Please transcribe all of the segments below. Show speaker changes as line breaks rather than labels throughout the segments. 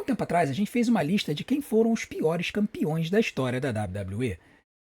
tempo atrás, a gente fez uma lista de quem foram os piores campeões da história da WWE.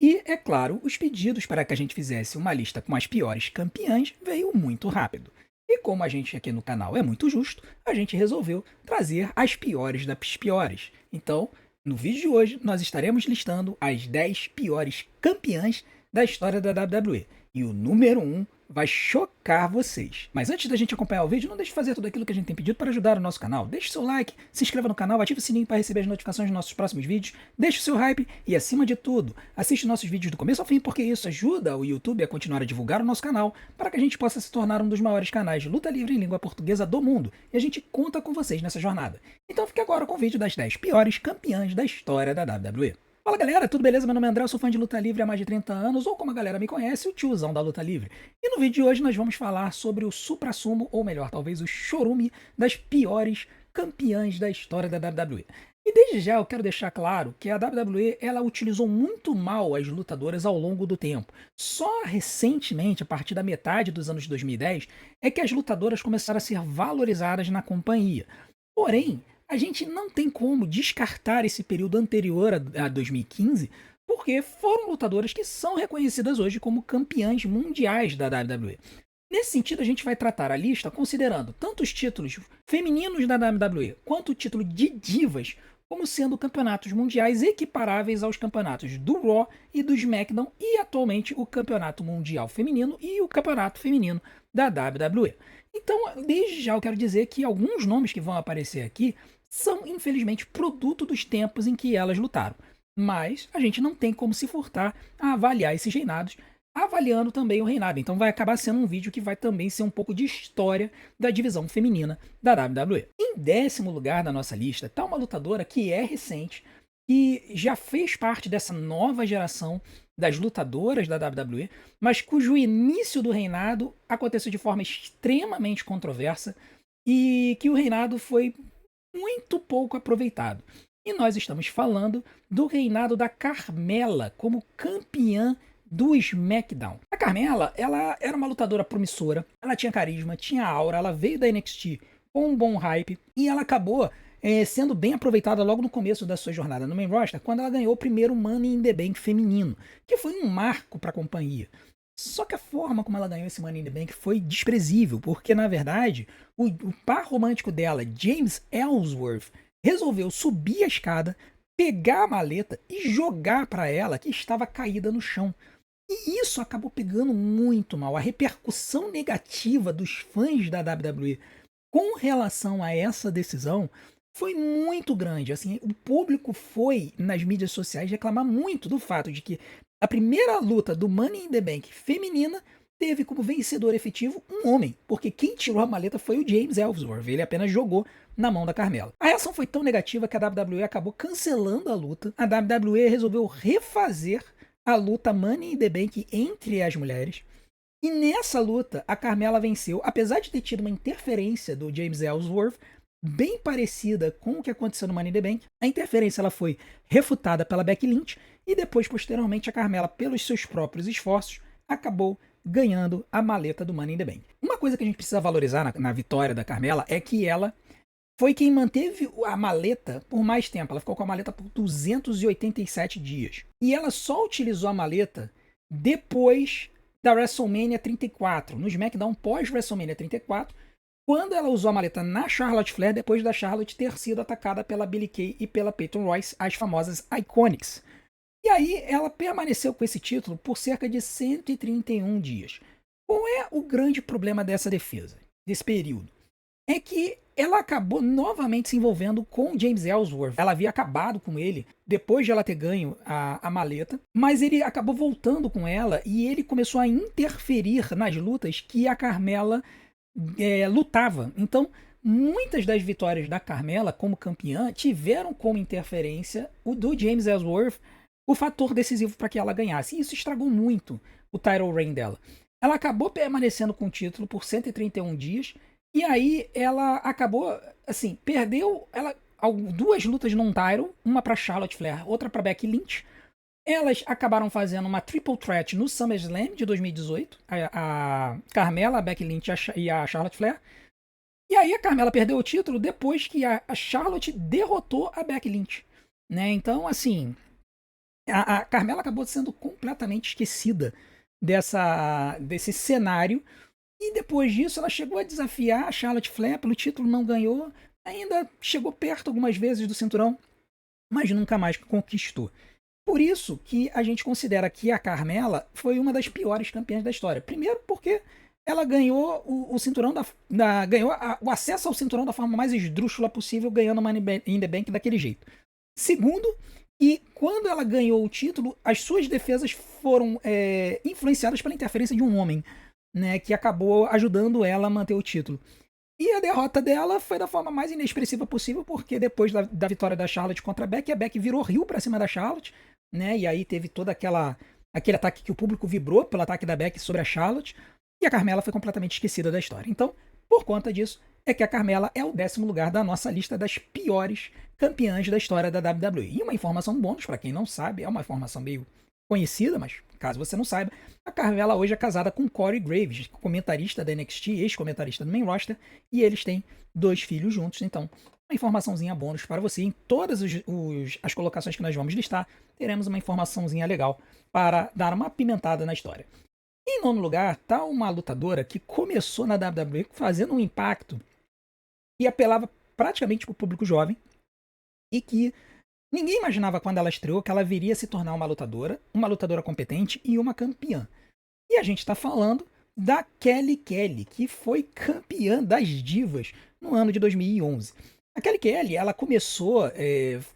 E, é claro, os pedidos para que a gente fizesse uma lista com as piores campeãs veio muito rápido. E como a gente aqui no canal é muito justo, a gente resolveu trazer as piores das piores. Então, no vídeo de hoje, nós estaremos listando as 10 piores campeãs da história da WWE. E o número 1 vai chocar vocês. Mas antes da gente acompanhar o vídeo, não deixe de fazer tudo aquilo que a gente tem pedido para ajudar o nosso canal. Deixe seu like, se inscreva no canal, ative o sininho para receber as notificações dos nossos próximos vídeos, deixe o seu hype e, acima de tudo, assiste nossos vídeos do começo ao fim, porque isso ajuda o YouTube a continuar a divulgar o nosso canal para que a gente possa se tornar um dos maiores canais de luta livre em língua portuguesa do mundo. E a gente conta com vocês nessa jornada. Então fique agora com o vídeo das 10 piores campeãs da história da WWE. Fala galera, tudo beleza? Meu nome é André, eu sou fã de luta livre há mais de 30 anos, ou como a galera me conhece, o tiozão da luta livre. E no vídeo de hoje nós vamos falar sobre o suprassumo, ou melhor, talvez o chorume das piores campeãs da história da WWE. E desde já eu quero deixar claro que a WWE ela utilizou muito mal as lutadoras ao longo do tempo. Só recentemente, a partir da metade dos anos 2010, é que as lutadoras começaram a ser valorizadas na companhia. Porém, a gente não tem como descartar esse período anterior a 2015, porque foram lutadoras que são reconhecidas hoje como campeãs mundiais da WWE. Nesse sentido, a gente vai tratar a lista considerando tanto os títulos femininos da WWE quanto o título de divas como sendo campeonatos mundiais equiparáveis aos campeonatos do Raw e do SmackDown e atualmente o campeonato mundial feminino e o campeonato feminino da WWE. Então, desde já eu quero dizer que alguns nomes que vão aparecer aqui são, infelizmente, produto dos tempos em que elas lutaram. Mas a gente não tem como se furtar a avaliar esses reinados, avaliando também o reinado. Então vai acabar sendo um vídeo que vai também ser um pouco de história da divisão feminina da WWE. Em 10º lugar da nossa lista está uma lutadora que é recente, que já fez parte dessa nova geração das lutadoras da WWE, mas cujo início do reinado aconteceu de forma extremamente controversa e que o reinado foi muito pouco aproveitado. E nós estamos falando do reinado da Carmella como campeã do SmackDown. A Carmella, ela era uma lutadora promissora, ela tinha carisma, tinha aura, ela veio da NXT com um bom hype e ela acabou sendo bem aproveitada logo no começo da sua jornada no main roster, quando ela ganhou o primeiro Money in the Bank feminino, que foi um marco para a companhia. Só que a forma como ela ganhou esse Money in the Bank foi desprezível, porque na verdade o par romântico dela, James Ellsworth, resolveu subir a escada, pegar a maleta e jogar para ela que estava caída no chão. E isso acabou pegando muito mal. A repercussão negativa dos fãs da WWE com relação a essa decisão foi muito grande. Assim, o público foi nas mídias sociais reclamar muito do fato de que a primeira luta do Money in the Bank feminina teve como vencedor efetivo um homem, porque quem tirou a maleta foi o James Ellsworth, ele apenas jogou na mão da Carmella. A reação foi tão negativa que a WWE acabou cancelando a luta. A WWE resolveu refazer a luta Money in the Bank entre as mulheres. E nessa luta, a Carmella venceu, apesar de ter tido uma interferência do James Ellsworth, bem parecida com o que aconteceu no Money in the Bank. A interferência ela foi refutada pela Becky Lynch e depois, posteriormente, a Carmella, pelos seus próprios esforços, acabou ganhando a maleta do Money in the Bank. Uma coisa que a gente precisa valorizar na vitória da Carmella é que ela foi quem manteve a maleta por mais tempo. Ela ficou com a maleta por 287 dias. E ela só utilizou a maleta depois da WrestleMania 34, no SmackDown pós-WrestleMania 34, quando ela usou a maleta na Charlotte Flair, depois da Charlotte ter sido atacada pela Billie Kay e pela Peyton Royce, as famosas Iconics. E aí ela permaneceu com esse título por cerca de 131 dias. Qual é o grande problema dessa defesa, desse período? É que ela acabou novamente se envolvendo com o James Ellsworth. Ela havia acabado com ele depois de ela ter ganho a maleta, mas ele acabou voltando com ela e ele começou a interferir nas lutas que a Carmella lutava. Então, muitas das vitórias da Carmella como campeã tiveram como interferência o do James Ellsworth, o fator decisivo para que ela ganhasse. E isso estragou muito o title reign dela. Ela acabou permanecendo com o título por 131 dias e aí ela acabou, assim, perdeu duas lutas non-title, uma para Charlotte Flair, outra para Becky Lynch. Elas acabaram fazendo uma triple threat no SummerSlam de 2018, a Carmella, a Becky Lynch e a Charlotte Flair. E aí a Carmela perdeu o título depois que a Charlotte derrotou a Becky Lynch, né? Então, assim, a Carmela acabou sendo completamente esquecida desse cenário. E depois disso, ela chegou a desafiar a Charlotte Flair pelo título, não ganhou. Ainda chegou perto algumas vezes do cinturão, mas nunca mais conquistou. Por isso que a gente considera que a Carmela foi uma das piores campeãs da história. Primeiro porque ela ganhou o cinturão ganhou o acesso ao cinturão da forma mais esdrúxula possível, ganhando Money in the Bank daquele jeito. Segundo, e quando ela ganhou o título, as suas defesas foram influenciadas pela interferência de um homem, né, que acabou ajudando ela a manter o título. E a derrota dela foi da forma mais inexpressiva possível, porque depois da vitória da Charlotte contra a Becky virou rio pra cima da Charlotte, né? E aí teve todo aquele ataque que o público vibrou pelo ataque da Becky sobre a Charlotte, e a Carmela foi completamente esquecida da história. Então, por conta disso, é que a Carmela é o 10º lugar da nossa lista das piores campeãs da história da WWE. E uma informação bônus, para quem não sabe, é uma informação meio conhecida, mas caso você não saiba, a Carmela hoje é casada com Corey Graves, comentarista da NXT, ex-comentarista do main roster, e eles têm 2 filhos juntos. Então, uma informaçãozinha bônus para você. Em todas as colocações que nós vamos listar, teremos uma informaçãozinha legal para dar uma apimentada na história. Em nono lugar, está uma lutadora que começou na WWE fazendo um impacto e apelava praticamente para o público jovem e que ninguém imaginava quando ela estreou que ela viria a se tornar uma lutadora competente e uma campeã. E a gente está falando da Kelly Kelly, que foi campeã das divas no ano de 2011. A Kelly Kelly, ela começou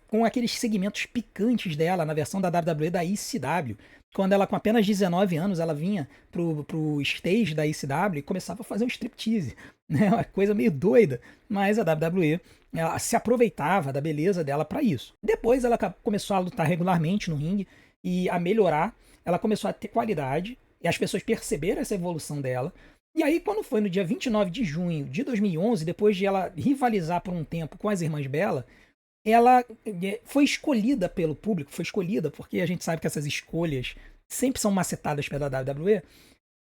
com aqueles segmentos picantes dela na versão da WWE da ECW. Quando ela, com apenas 19 anos, ela vinha pro stage da ECW e começava a fazer um striptease. Né? Uma coisa meio doida, mas a WWE ela se aproveitava da beleza dela para isso. Depois ela começou a lutar regularmente no ringue e a melhorar. Ela começou a ter qualidade e as pessoas perceberam essa evolução dela. E aí, quando foi no dia 29 de junho de 2011, depois de ela rivalizar por um tempo com as Irmãs Bella, ela foi escolhida pelo público, foi escolhida porque a gente sabe que essas escolhas sempre são macetadas pela WWE,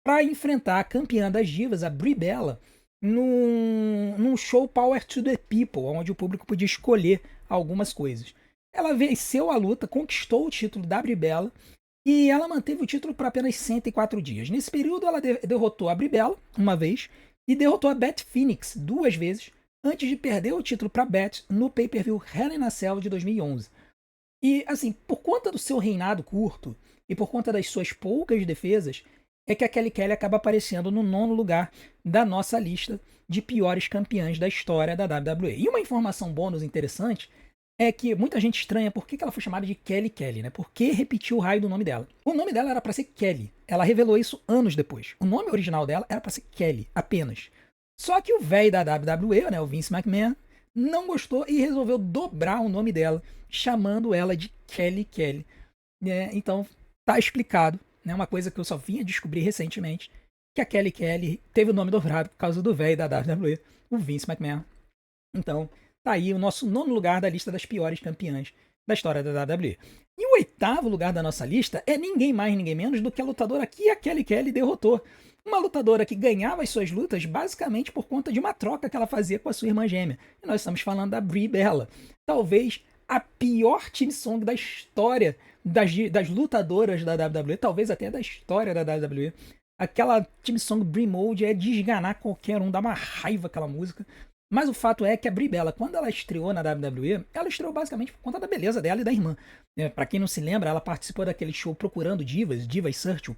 para enfrentar a campeã das divas, a Brie Bella, num show Power to the People, onde o público podia escolher algumas coisas. Ela venceu a luta, conquistou o título da Brie Bella e ela manteve o título por apenas 104 dias. Nesse período, ela derrotou a Brie Bella uma vez e derrotou a Beth Phoenix 2 vezes, antes de perder o título para Beth no pay-per-view Hell in a Cell de 2011. E, assim, por conta do seu reinado curto e por conta das suas poucas defesas, é que a Kelly Kelly acaba aparecendo no 9º lugar da nossa lista de piores campeãs da história da WWE. E uma informação bônus interessante é que muita gente estranha por que ela foi chamada de Kelly Kelly, né? Por que repetiu o raio do nome dela? O nome dela era para ser Kelly. Ela revelou isso anos depois. O nome original dela era para ser Kelly, apenas. Só que o velho da WWE, né, o Vince McMahon, não gostou e resolveu dobrar o nome dela, chamando ela de Kelly Kelly. Então, tá explicado, né, uma coisa que eu só vim a descobrir recentemente, que a Kelly Kelly teve o nome dobrado por causa do velho da WWE, o Vince McMahon. Então, tá aí o nosso 9º lugar da lista das piores campeãs da história da WWE. E o 8º lugar da nossa lista é ninguém mais, ninguém menos do que a lutadora que a Kelly Kelly derrotou. Uma lutadora que ganhava as suas lutas basicamente por conta de uma troca que ela fazia com a sua irmã gêmea. E nós estamos falando da Brie Bella. Talvez a pior team song da história das lutadoras da WWE, talvez até da história da WWE. Aquela team song Brie Mode é de esganar qualquer um, dá uma raiva aquela música. Mas o fato é que a Brie Bella, quando ela estreou na WWE, ela estreou basicamente por conta da beleza dela e da irmã. Para quem não se lembra, ela participou daquele show Procurando Divas, Divas Search, o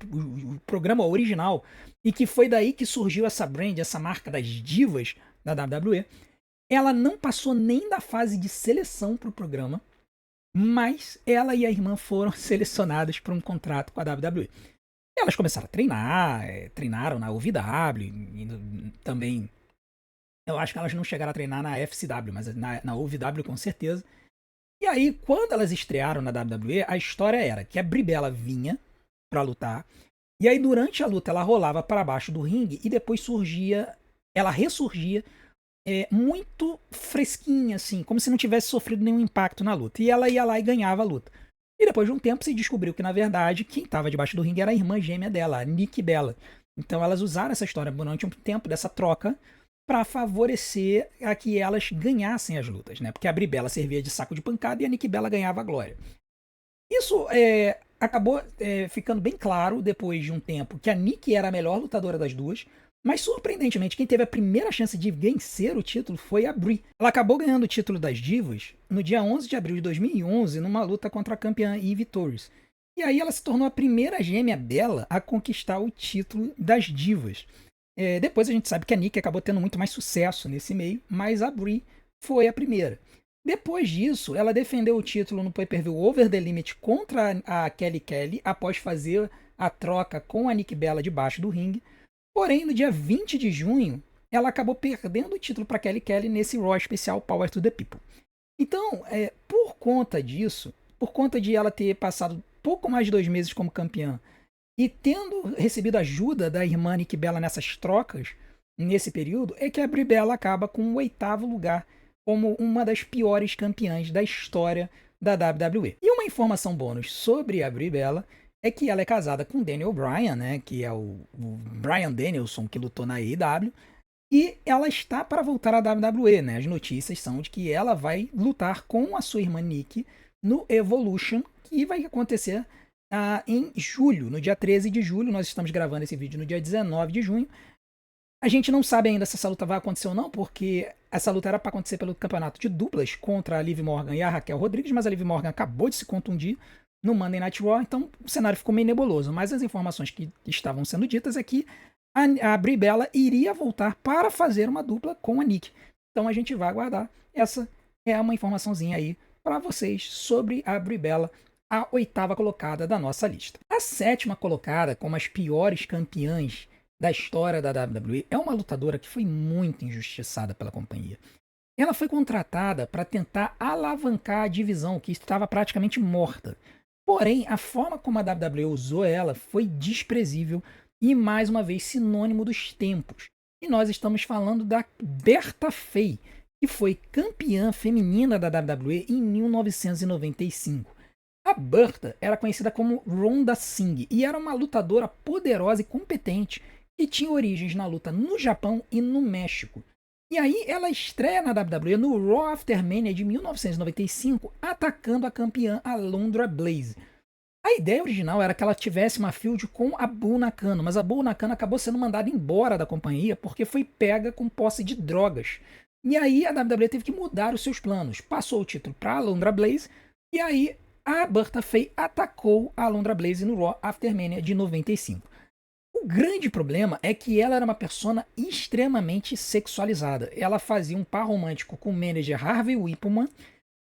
programa original, e que foi daí que surgiu essa brand, essa marca das divas da WWE. Ela não passou nem da fase de seleção para o programa, mas ela e a irmã foram selecionadas para um contrato com a WWE. E elas começaram a treinar, treinaram na OVW, e também... Eu acho que elas não chegaram a treinar na FCW, mas na OVW com certeza. E aí, quando elas estrearam na WWE, a história era que a Brie Bella vinha pra lutar, e aí durante a luta ela rolava para baixo do ringue e depois ela ressurgia muito fresquinha, assim, como se não tivesse sofrido nenhum impacto na luta. E ela ia lá e ganhava a luta. E depois de um tempo se descobriu que, na verdade, quem estava debaixo do ringue era a irmã gêmea dela, a Nikki Bella. Então elas usaram essa história durante um tempo dessa troca para favorecer a que elas ganhassem as lutas, né? Porque a Brie Bella servia de saco de pancada e a Nikki Bella ganhava a glória. Isso acabou ficando bem claro depois de um tempo que a Nikki era a melhor lutadora das duas, mas surpreendentemente quem teve a primeira chance de vencer o título foi a Brie. Ela acabou ganhando o título das divas no dia 11 de abril de 2011 numa luta contra a campeã Eve Torres. E aí ela se tornou a primeira gêmea dela a conquistar o título das divas. Depois a gente sabe que a Nikki acabou tendo muito mais sucesso nesse meio, mas a Brie foi a primeira. Depois disso, ela defendeu o título no pay-per-view Over the Limit contra a Kelly Kelly, após fazer a troca com a Nikki Bella debaixo do ringue. Porém, no dia 20 de junho, ela acabou perdendo o título para Kelly Kelly nesse Raw especial Power to the People. Então, por conta disso, por conta de ela ter passado pouco mais de 2 meses como campeã e tendo recebido ajuda da irmã Nikki Bella nessas trocas, nesse período, é que a Brie Bella acaba com o 8º lugar como uma das piores campeãs da história da WWE. E uma informação bônus sobre a Brie Bella é que ela é casada com Daniel Bryan, né, que é o Bryan Danielson que lutou na AEW, e ela está para voltar à WWE, né? As notícias são de que ela vai lutar com a sua irmã Nikki no Evolution, que vai acontecer em julho, no dia 13 de julho. Nós estamos gravando esse vídeo no dia 19 de junho. A gente não sabe ainda se essa luta vai acontecer ou não, porque essa luta era para acontecer pelo campeonato de duplas contra a Liv Morgan e a Raquel Rodrigues, mas a Liv Morgan acabou de se contundir no Monday Night Raw, então o cenário ficou meio nebuloso. Mas as informações que estavam sendo ditas é que a Brie Bella iria voltar para fazer uma dupla com a Nikki. Então a gente vai aguardar. Essa é uma informaçãozinha aí para vocês sobre a Brie Bella, a 8ª colocada da nossa lista. A 7ª colocada, como as piores campeãs da história da WWE, é uma lutadora que foi muito injustiçada pela companhia. Ela foi contratada para tentar alavancar a divisão, que estava praticamente morta. Porém, a forma como a WWE usou ela foi desprezível e, mais uma vez, sinônimo dos tempos. E nós estamos falando da Bertha Faye, que foi campeã feminina da WWE em 1995. A Bertha era conhecida como Ronda Singh e era uma lutadora poderosa e competente que tinha origens na luta no Japão e no México. E aí ela estreia na WWE no Raw After Mania de 1995, atacando a campeã Alundra Blaze. A ideia original era que ela tivesse uma feud com a Bull Nakano, mas a Bull Nakano acabou sendo mandada embora da companhia porque foi pega com posse de drogas. E aí a WWE teve que mudar os seus planos. Passou o título para a Alundra Blaze e aí a Bertha Faye atacou a Alundra Blaze no Raw After Mania de 95. O grande problema é que ela era uma persona extremamente sexualizada. Ela fazia um par romântico com o manager Harvey Wippleman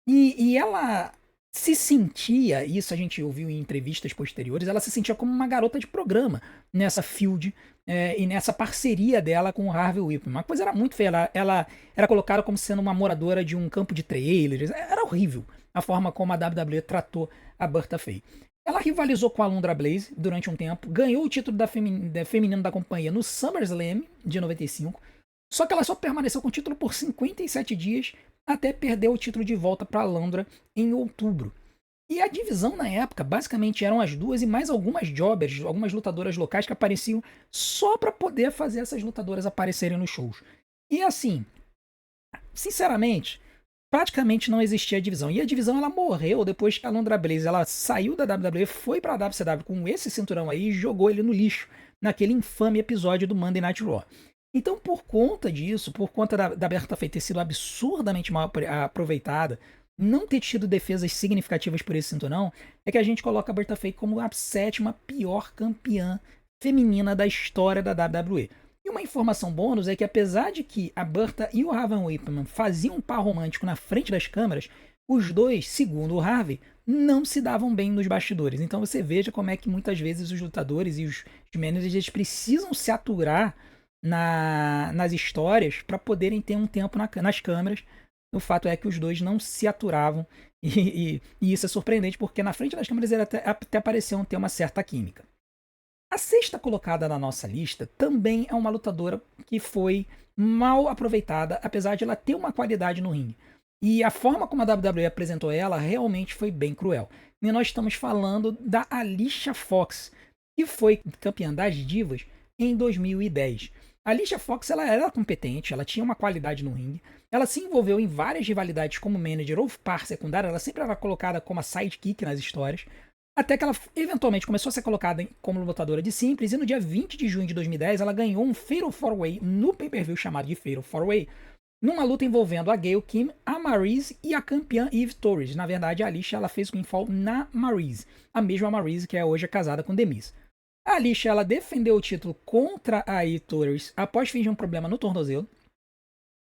e ela se sentia, isso a gente ouviu em entrevistas posteriores, ela se sentia como uma garota de programa nessa feud e nessa parceria dela com o Harvey Wippleman. A coisa era muito feia. Ela era colocada como sendo uma moradora de um campo de trailers. Era horrível a forma como a WWE tratou a Bertha Faye. Ela rivalizou com a Alundra Blaze durante um tempo, ganhou o título da feminino da companhia no SummerSlam de 95, só que ela só permaneceu com o título por 57 dias até perder o título de volta para a Alundra em outubro. E a divisão na época basicamente eram as duas e mais algumas jobbers, algumas lutadoras locais que apareciam só para poder fazer essas lutadoras aparecerem nos shows. E assim, sinceramente, praticamente não existia a divisão. E a divisão ela morreu depois que a Alundra Blaze ela saiu da WWE, foi para a WCW com esse cinturão aí e jogou ele no lixo naquele infame episódio do Monday Night Raw. Então, por conta disso, por conta da Bertha Faye ter sido absurdamente mal aproveitada, não ter tido defesas significativas por esse cinturão, é que a gente coloca a Bertha Faye como a 7ª pior campeã feminina da história da WWE. E uma informação bônus é que apesar de que a Bertha e o Harvey Wippleman faziam um par romântico na frente das câmeras, os dois, segundo o Harvey, não se davam bem nos bastidores. Então você veja como é que muitas vezes os lutadores e os managers eles precisam se aturar nas histórias para poderem ter um tempo nas câmeras. O fato é que os dois não se aturavam e isso é surpreendente porque na frente das câmeras eles até pareciam ter uma certa química. A 6ª colocada na nossa lista também é uma lutadora que foi mal aproveitada, apesar de ela ter uma qualidade no ringue. E a forma como a WWE apresentou ela realmente foi bem cruel. E nós estamos falando da Alicia Fox, que foi campeã das divas em 2010. A Alicia Fox, ela era competente, ela tinha uma qualidade no ringue, ela se envolveu em várias rivalidades como manager ou par secundária, ela sempre era colocada como a sidekick nas histórias, até que ela eventualmente começou a ser colocada como lutadora de simples, e no dia 20 de junho de 2010 ela ganhou um Fatal 4-Way no pay-per-view chamado de Fatal 4-Way, numa luta envolvendo a Gail Kim, a Maryse e a campeã Eve Torres. Na verdade, a Alicia ela fez o pinfall na Maryse, a mesma Maryse que é hoje casada com The Miz. A Alicia ela defendeu o título contra a Eve Torres após fingir um problema no tornozelo.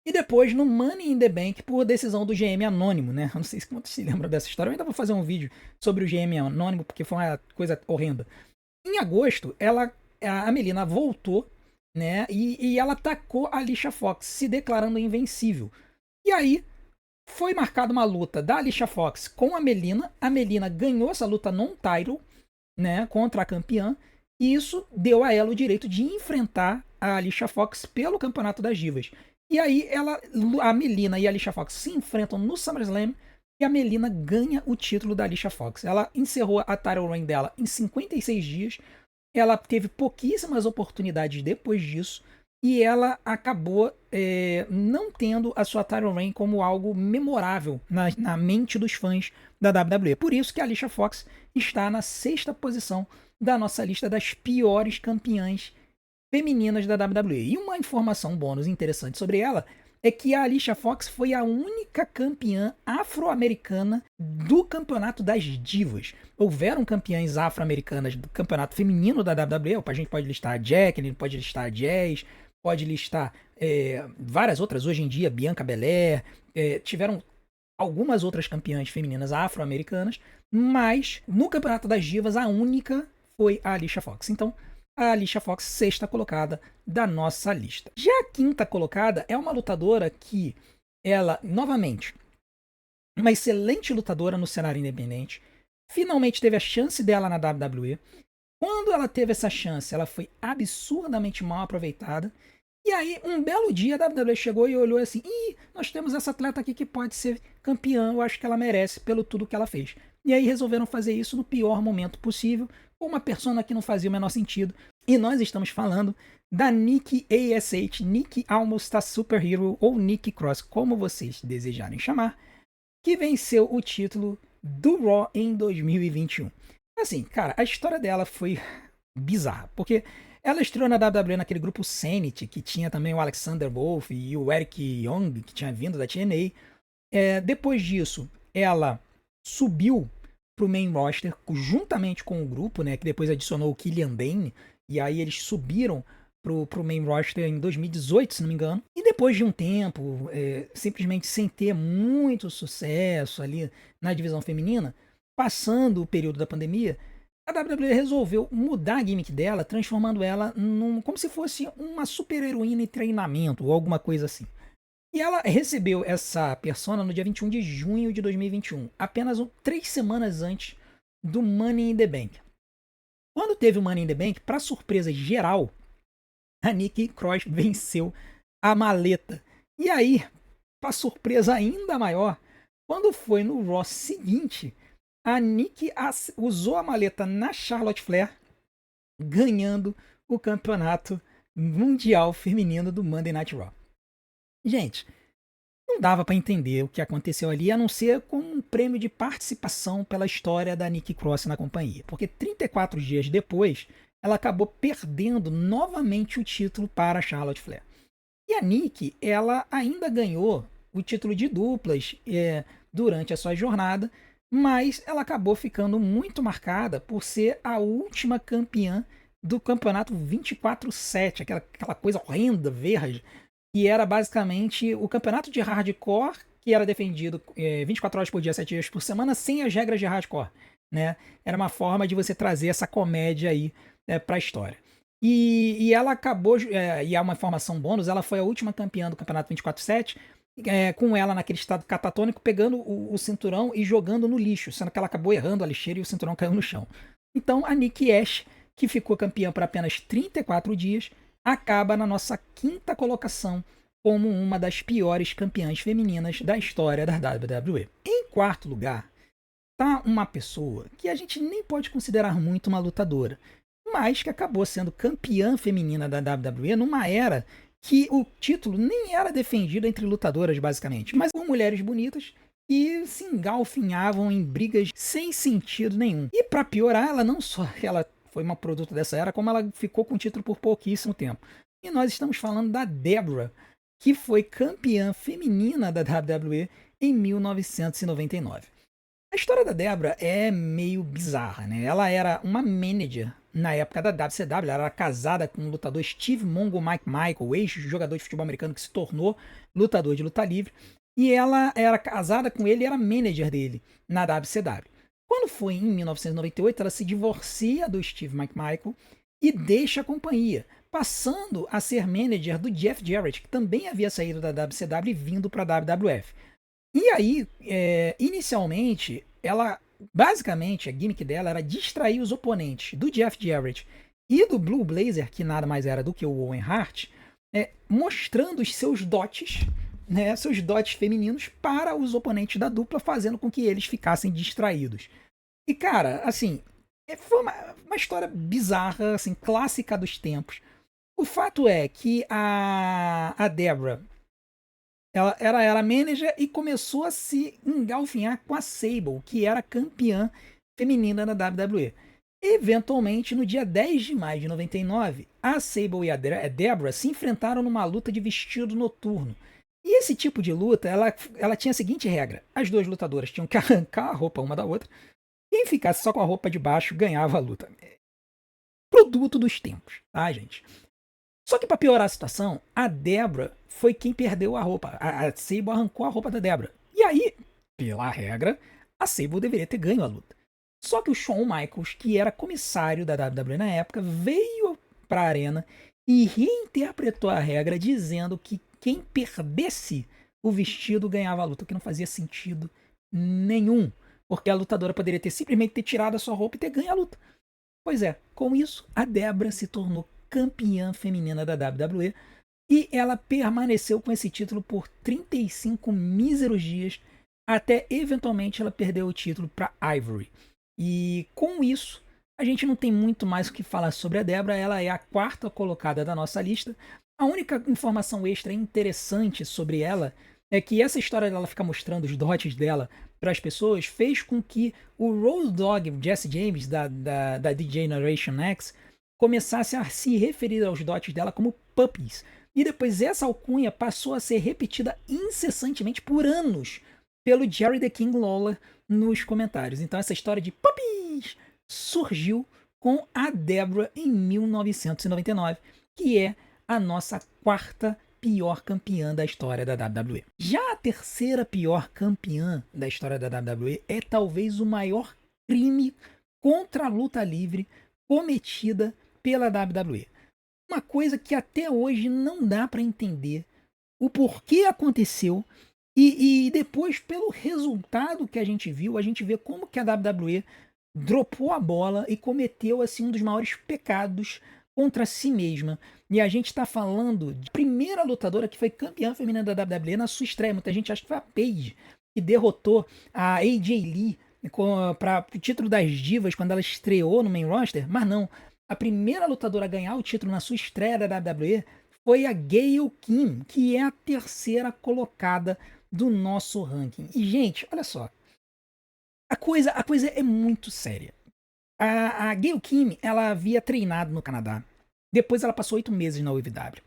E depois no Money in the Bank por decisão do GM anônimo, né? Eu não sei se quantos se lembram dessa história. Eu ainda vou fazer um vídeo sobre o GM anônimo porque foi uma coisa horrenda. Em agosto, a Melina voltou, né? E ela atacou a Alicia Fox, se declarando invencível. E aí foi marcada uma luta da Alicia Fox com a Melina. A Melina ganhou essa luta non-title, né? Contra a campeã. E isso deu a ela o direito de enfrentar a Alicia Fox pelo Campeonato das Divas. E aí a Melina e a Alicia Fox se enfrentam no SummerSlam e a Melina ganha o título da Alicia Fox. Ela encerrou a title reign dela em 56 dias. Ela teve pouquíssimas oportunidades depois disso e ela acabou não tendo a sua title reign como algo memorável na mente dos fãs da WWE. Por isso que a Alicia Fox está na 6ª posição da nossa lista das piores campeãs femininas da WWE. E uma informação bônus interessante sobre ela é que a Alicia Fox foi a única campeã afro-americana do Campeonato das Divas. Houveram campeãs afro-americanas do Campeonato Feminino da WWE, a gente pode listar a Jacqueline, pode listar a Jazz, pode listar várias outras, hoje em dia, Bianca Belair, tiveram algumas outras campeãs femininas afro-americanas, mas no Campeonato das Divas a única foi a Alicia Fox. Então, a Alicia Fox, 6ª colocada da nossa lista. Já a 5ª colocada é uma lutadora que ela, novamente, uma excelente lutadora no cenário independente, finalmente teve a chance dela na WWE. Quando ela teve essa chance, ela foi absurdamente mal aproveitada. E aí, um belo dia, a WWE chegou e olhou assim, nós temos essa atleta aqui que pode ser campeã, eu acho que ela merece pelo tudo que ela fez. E aí resolveram fazer isso no pior momento possível, com uma persona que não fazia o menor sentido. E nós estamos falando da Nikki A.S.H., Nikki Almost a Superhero, ou Nikki Cross, como vocês desejarem chamar, que venceu o título do Raw em 2021. Assim, cara, a história dela foi bizarra, porque ela estreou na WWE naquele grupo Sanity, que tinha também o Alexander Wolf e o Eric Young, que tinha vindo da TNA. Depois disso, ela subiu pro main roster, juntamente com o grupo, né, que depois adicionou o Killian Dane, e aí eles subiram pro main roster em 2018, se não me engano. E depois de um tempo, simplesmente sem ter muito sucesso ali na divisão feminina, passando o período da pandemia, a WWE resolveu mudar a gimmick dela, transformando ela como se fosse uma super heroína em treinamento, ou alguma coisa assim. E ela recebeu essa persona no dia 21 de junho de 2021, apenas 3 semanas antes do Money in the Bank. Quando teve o Money in the Bank, para surpresa geral, a Nikki Cross venceu a maleta. E aí, para surpresa ainda maior, quando foi no Raw seguinte, a Nikki usou a maleta na Charlotte Flair, ganhando o campeonato mundial feminino do Monday Night Raw. Gente, não dava para entender o que aconteceu ali, a não ser como um prêmio de participação pela história da Nikki Cross na companhia. Porque 34 dias depois, ela acabou perdendo novamente o título para a Charlotte Flair. E a Nikki, ela ainda ganhou o título de duplas durante a sua jornada, mas ela acabou ficando muito marcada por ser a última campeã do campeonato 24/7, aquela coisa horrenda, verde, que era basicamente o campeonato de hardcore, que era defendido 24 horas por dia, 7 dias por semana, sem as regras de hardcore, né? Era uma forma de você trazer essa comédia aí para a história. E ela acabou, e é uma informação bônus, ela foi a última campeã do campeonato 24/7, com ela naquele estado catatônico, pegando o cinturão e jogando no lixo, sendo que ela acabou errando a lixeira e o cinturão caiu no chão. Então a Nikki Ash, que ficou campeã por apenas 34 dias, acaba na nossa 5ª colocação como uma das piores campeãs femininas da história da WWE. Em 4º lugar, tá uma pessoa que a gente nem pode considerar muito uma lutadora, mas que acabou sendo campeã feminina da WWE numa era que o título nem era defendido entre lutadoras, basicamente, mas por mulheres bonitas que se engalfinhavam em brigas sem sentido nenhum. E para piorar, ela não só ela foi uma produto dessa era, como ela ficou com o título por pouquíssimo tempo. E nós estamos falando da Deborah, que foi campeã feminina da WWE em 1999. A história da Deborah é meio bizarra, né? Ela era uma manager na época da WCW, ela era casada com o lutador Steve Mongo Mike Michael, ex-jogador de futebol americano que se tornou lutador de luta livre, e ela era casada com ele e era manager dele na WCW. Quando foi em 1998, ela se divorcia do Steve McMichael e deixa a companhia, passando a ser manager do Jeff Jarrett, que também havia saído da WCW e vindo para a WWF. E aí, inicialmente, ela, basicamente, a gimmick dela era distrair os oponentes do Jeff Jarrett e do Blue Blazer, que nada mais era do que o Owen Hart, mostrando os seus dotes, né, seus dotes femininos para os oponentes da dupla, fazendo com que eles ficassem distraídos. E, cara, assim, foi uma história bizarra, assim, clássica dos tempos. O fato é que a Deborah, ela era manager e começou a se engalfinhar com a Sable, que era campeã feminina da WWE. Eventualmente, no dia 10 de maio de 99, a Sable e a Deborah se enfrentaram numa luta de vestido noturno. E esse tipo de luta, ela tinha a seguinte regra: as duas lutadoras tinham que arrancar a roupa uma da outra. Quem ficasse só com a roupa de baixo ganhava a luta. Produto dos tempos, tá, gente? Só que para piorar a situação, a Deborah foi quem perdeu a roupa. A Sable arrancou a roupa da Deborah. E aí, pela regra, a Sable deveria ter ganho a luta. Só que o Shawn Michaels, que era comissário da WWE na época, veio para a arena e reinterpretou a regra, dizendo que quem perdesse o vestido ganhava a luta, o que não fazia sentido nenhum. Porque a lutadora poderia ter simplesmente ter tirado a sua roupa e ter ganho a luta. Pois é, com isso, a Deborah se tornou campeã feminina da WWE e ela permaneceu com esse título por 35 míseros dias, até eventualmente ela perder o título para Ivory. E com isso, a gente não tem muito mais o que falar sobre a Deborah, ela é a quarta colocada da nossa lista. A única informação extra interessante sobre ela é que essa história dela ficar mostrando os dotes dela para as pessoas fez com que o Road Dogg Jesse James, da DJ Generation X, começasse a se referir aos dotes dela como puppies. E depois essa alcunha passou a ser repetida incessantemente por anos pelo Jerry the King Lawler nos comentários. Então essa história de puppies surgiu com a Deborah em 1999, que é a nossa quarta pior campeã da história da WWE. Já a terceira pior campeã da história da WWE é talvez o maior crime contra a luta livre cometida pela WWE. Uma coisa que até hoje não dá para entender o porquê aconteceu e depois, pelo resultado que a gente vê como que a WWE dropou a bola e cometeu assim um dos maiores pecados contra si mesma. E a gente está falando de primeira lutadora que foi campeã feminina da WWE na sua estreia. Muita gente acha que foi a Paige que derrotou a AJ Lee para o título das divas quando ela estreou no main roster, mas não. A primeira lutadora a ganhar o título na sua estreia da WWE foi a Gail Kim, que é a terceira colocada do nosso ranking. E, gente, olha só. A coisa é muito séria. A Gail Kim, ela havia treinado no Canadá. Depois ela passou 8 meses na UFW.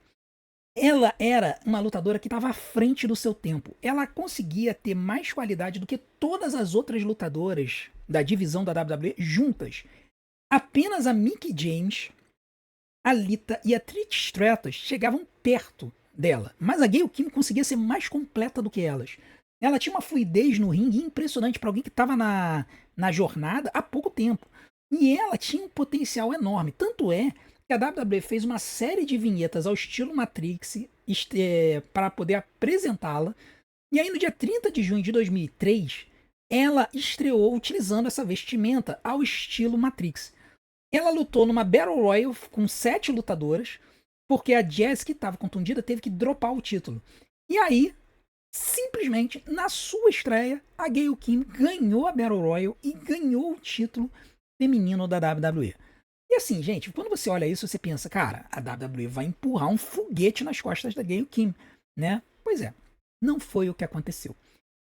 Ela era uma lutadora que estava à frente do seu tempo. Ela conseguia ter mais qualidade do que todas as outras lutadoras da divisão da WWE juntas. Apenas a Mickie James, a Lita e a Trish Stratus chegavam perto dela. Mas a Gail Kim conseguia ser mais completa do que elas. Ela tinha uma fluidez no ringue impressionante para alguém que estava na jornada há pouco tempo. E ela tinha um potencial enorme. Tanto é que a WWE fez uma série de vinhetas ao estilo Matrix para poder apresentá-la. E aí no dia 30 de junho de 2003, ela estreou utilizando essa vestimenta ao estilo Matrix. Ela lutou numa Battle Royale com 7 lutadoras, porque a Jazz, que estava contundida, teve que dropar o título. E aí, simplesmente, na sua estreia, a Gail Kim ganhou a Battle Royale e ganhou o título feminino da WWE. E assim, gente, quando você olha isso, você pensa, cara, a WWE vai empurrar um foguete nas costas da Gayle Kim, né? Pois é, não foi o que aconteceu.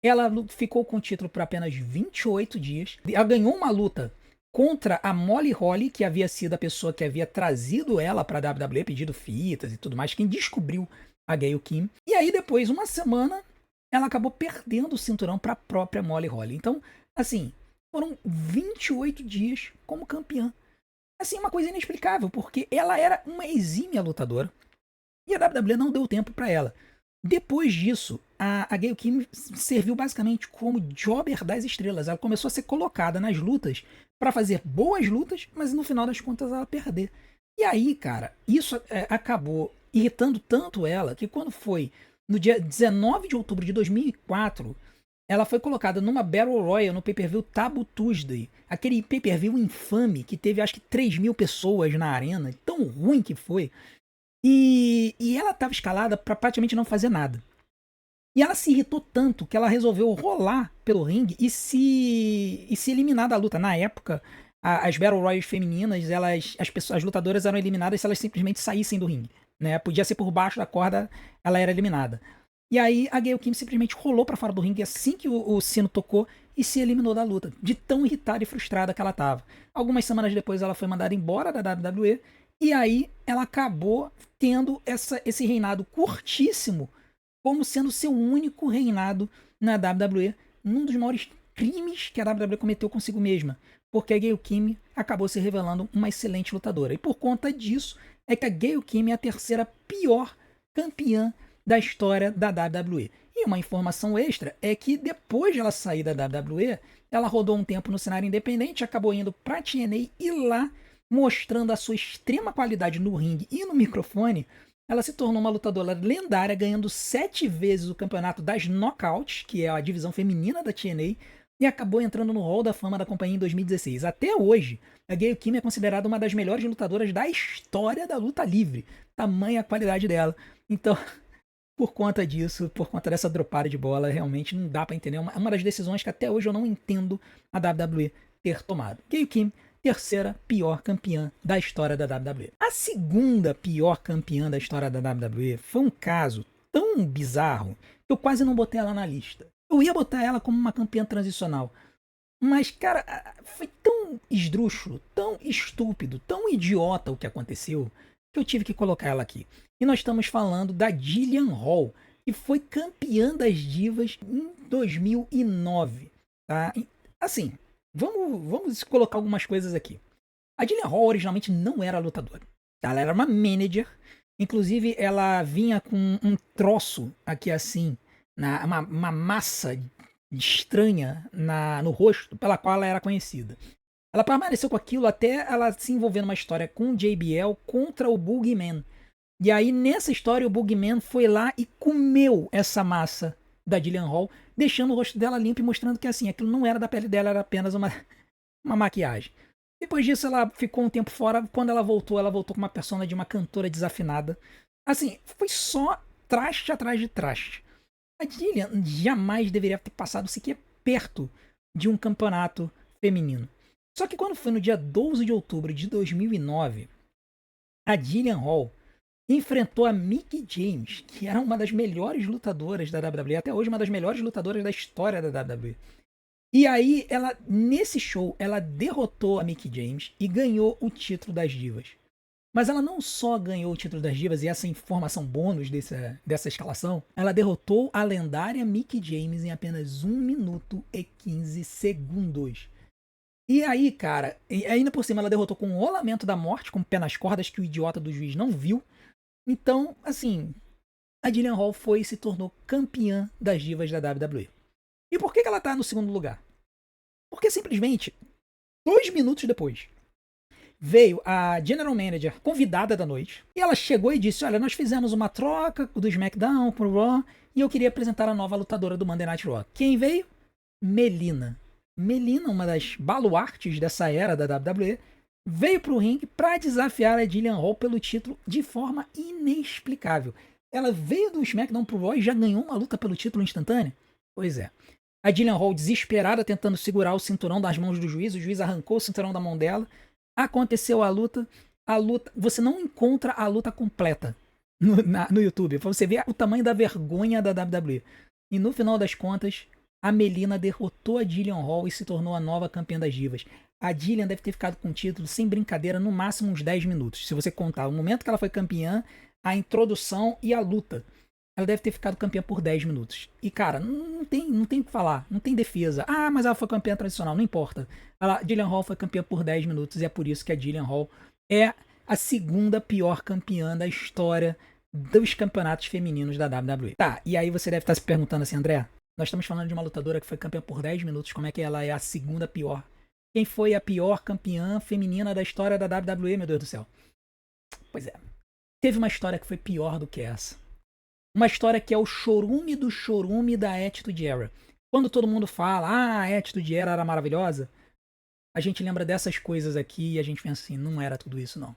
Ela ficou com o título por apenas 28 dias. Ela ganhou uma luta contra a Molly Holly, que havia sido a pessoa que havia trazido ela para a WWE, pedido fitas e tudo mais, quem descobriu a Gayle Kim. E aí, depois, uma semana, ela acabou perdendo o cinturão para a própria Molly Holly. Então, assim, foram 28 dias como campeã. Assim, uma coisa inexplicável, porque ela era uma exímia lutadora e a WWE não deu tempo para ela. Depois disso, a Gayle Kim serviu basicamente como jobber das estrelas. Ela começou a ser colocada nas lutas para fazer boas lutas, mas no final das contas ela perder. E aí, cara, isso acabou irritando tanto ela que quando foi no dia 19 de outubro de 2004, ela foi colocada numa Battle Royale no pay-per-view Taboo Tuesday. Aquele pay-per-view infame que teve acho que 3.000 pessoas na arena. Tão ruim que foi. E ela estava escalada para praticamente não fazer nada. E ela se irritou tanto que ela resolveu rolar pelo ringue e se eliminar da luta. Na época, as Battle Royals femininas, as lutadoras eram eliminadas se elas simplesmente saíssem do ringue. Né? Podia ser por baixo da corda, ela era eliminada. E aí a Gayle Kim simplesmente rolou para fora do ringue assim que o sino tocou e se eliminou da luta, de tão irritada e frustrada que ela estava. Algumas semanas depois ela foi mandada embora da WWE e aí ela acabou tendo esse reinado curtíssimo como sendo seu único reinado na WWE, num dos maiores crimes que a WWE cometeu consigo mesma, porque a Gayle Kim acabou se revelando uma excelente lutadora. E por conta disso é que a Gayle Kim é a terceira pior campeã da história da WWE. E uma informação extra é que depois de ela sair da WWE, ela rodou um tempo no cenário independente, acabou indo pra TNA e lá, mostrando a sua extrema qualidade no ringue e no microfone, ela se tornou uma lutadora lendária, ganhando 7 vezes o campeonato das Knockouts, que é a divisão feminina da TNA, e acabou entrando no Hall da Fama da companhia em 2016. Até hoje, a Gayle Kim é considerada uma das melhores lutadoras da história da luta livre. Tamanha a qualidade dela. Então, por conta disso, por conta dessa dropada de bola, realmente não dá pra entender. É uma das decisões que até hoje eu não entendo a WWE ter tomado. Gayle Kim, terceira pior campeã da história da WWE. A segunda pior campeã da história da WWE foi um caso tão bizarro que eu quase não botei ela na lista. Eu ia botar ela como uma campeã transicional. Mas, cara, foi tão esdrúxulo, tão estúpido, tão idiota o que aconteceu, que eu tive que colocar ela aqui. E nós estamos falando da Jillian Hall, que foi campeã das divas em 2009. Tá? Assim, vamos colocar algumas coisas aqui. A Jillian Hall originalmente não era lutadora. Ela era uma manager. Inclusive, ela vinha com um troço aqui assim, uma massa estranha no rosto, pela qual ela era conhecida. Ela permaneceu com aquilo até ela se envolver numa história com o JBL contra o Boogeyman. E aí, nessa história, o Boogeyman foi lá e comeu essa massa da Jillian Hall, deixando o rosto dela limpo e mostrando que assim, aquilo não era da pele dela, era apenas uma maquiagem. Depois disso, ela ficou um tempo fora. Quando ela voltou com uma persona de uma cantora desafinada. Assim, foi só traste atrás de traste. A Jillian jamais deveria ter passado sequer perto de um campeonato feminino. Só que quando foi no dia 12 de outubro de 2009, a Jillian Hall enfrentou a Mickie James, que era uma das melhores lutadoras da WWE, até hoje uma das melhores lutadoras da história da WWE. E aí, nesse show, ela derrotou a Mickie James e ganhou o título das divas. Mas ela não só ganhou o título das divas e essa informação bônus dessa escalação, ela derrotou a lendária Mickie James em apenas 1 minuto e 15 segundos. E aí, cara, ainda por cima ela derrotou com um rolamento da morte, com o pé nas cordas que o idiota do juiz não viu. Então, assim, a Jillian Hall foi e se tornou campeã das divas da WWE. E por que ela tá no segundo lugar? Porque simplesmente, 2 minutos depois, veio a General Manager convidada da noite e ela chegou e disse: olha, nós fizemos uma troca do SmackDown pro Raw e eu queria apresentar a nova lutadora do Monday Night Raw. Quem veio? Melina. Melina, uma das baluartes dessa era da WWE, veio pro ringue para desafiar a Jillian Hall pelo título de forma inexplicável. Ela veio do SmackDown pro Raw e já ganhou uma luta pelo título instantânea? Pois é. A Jillian Hall, desesperada, tentando segurar o cinturão das mãos do juiz, o juiz arrancou o cinturão da mão dela. Aconteceu a luta, você não encontra a luta completa no YouTube, pra você ver o tamanho da vergonha da WWE. E no final das contas, a Melina derrotou a Jillian Hall e se tornou a nova campeã das divas. A Jillian deve ter ficado com o título, sem brincadeira, no máximo uns 10 minutos. Se você contar o momento que ela foi campeã, a introdução e a luta. Ela deve ter ficado campeã por 10 minutos. E, cara, não tem o que falar. Não tem defesa. Ah, mas ela foi campeã tradicional. Não importa. A Jillian Hall foi campeã por 10 minutos e é por isso que a Jillian Hall é a segunda pior campeã da história dos campeonatos femininos da WWE. Tá, e aí você deve estar se perguntando assim, André, nós estamos falando de uma lutadora que foi campeã por 10 minutos, como é que ela é a segunda pior? Quem foi a pior campeã feminina da história da WWE, meu Deus do céu? Pois é, teve uma história que foi pior do que essa. Uma história que é o chorume do chorume da Attitude Era. Quando todo mundo fala, a Attitude Era maravilhosa, a gente lembra dessas coisas aqui e a gente pensa assim, não era tudo isso não.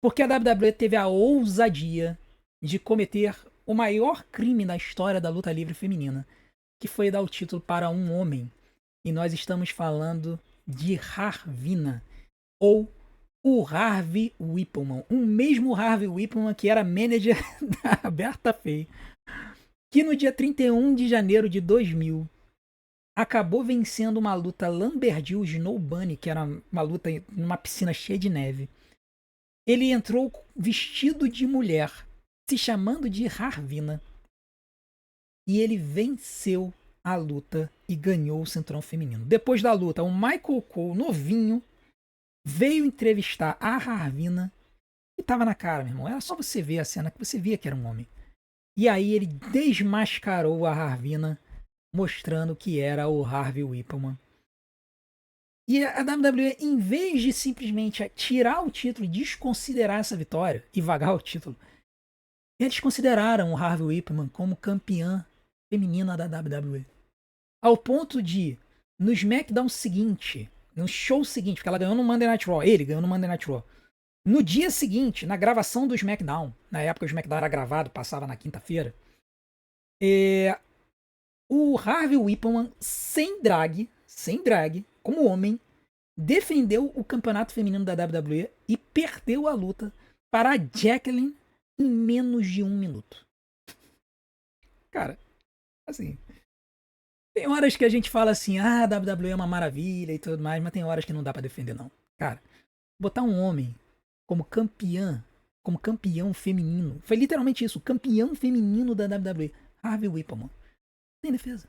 Porque a WWE teve a ousadia de cometer o maior crime na história da luta livre feminina, que foi dar o título para um homem. E nós estamos falando de Harvina, ou o Harvey Whippleman, o mesmo Harvey Whippleman que era manager da Bertha Faye, que no dia 31 de janeiro de 2000 acabou vencendo uma luta Lumberjill Snow Bunny, que era uma luta numa piscina cheia de neve. Ele entrou vestido de mulher, se chamando de Harvina, e ele venceu a luta e ganhou o cinturão feminino. Depois da luta, o Michael Cole, novinho, veio entrevistar a Harvina e tava na cara, meu irmão. Era só você ver a cena que você via que era um homem. E aí ele desmascarou a Harvina, mostrando que era o Harvey Whippleman. E a WWE, em vez de simplesmente tirar o título e desconsiderar essa vitória e vagar o título, eles consideraram o Harvey Whippleman como campeã feminina da WWE. Ao ponto de, no SmackDown seguinte, no show seguinte, porque ela ganhou no Monday Night Raw, ele ganhou no Monday Night Raw. No dia seguinte, na gravação do SmackDown, na época o SmackDown era gravado, passava na quinta-feira, o Harvey Whippleman, sem drag, como homem, defendeu o campeonato feminino da WWE e perdeu a luta para a Jacqueline em menos de 1 minuto. Cara, assim, tem horas que a gente fala assim, a WWE é uma maravilha e tudo mais, mas tem horas que não dá pra defender não. Cara, botar um homem como campeão feminino, foi literalmente isso, campeão feminino da WWE, Harvey Whippleman, não tem defesa.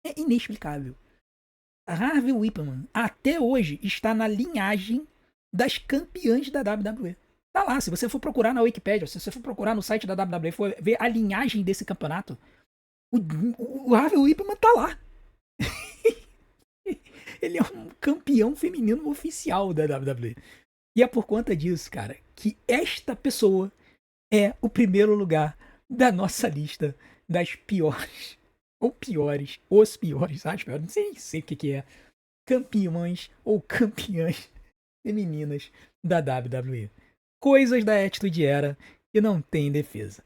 É inexplicável. Harvey Whippleman, até hoje, está na linhagem das campeãs da WWE. Tá lá, se você for procurar na Wikipedia, se você for procurar no site da WWE, for ver a linhagem desse campeonato, o Harvey Whippleman tá lá. Ele é um campeão feminino oficial da WWE. E é por conta disso, cara, que esta pessoa é o primeiro lugar da nossa lista das piores, ou piores, os piores, acho, eu não sei o que é, campeões ou campeãs femininas da WWE. Coisas da Attitude Era que não tem defesa.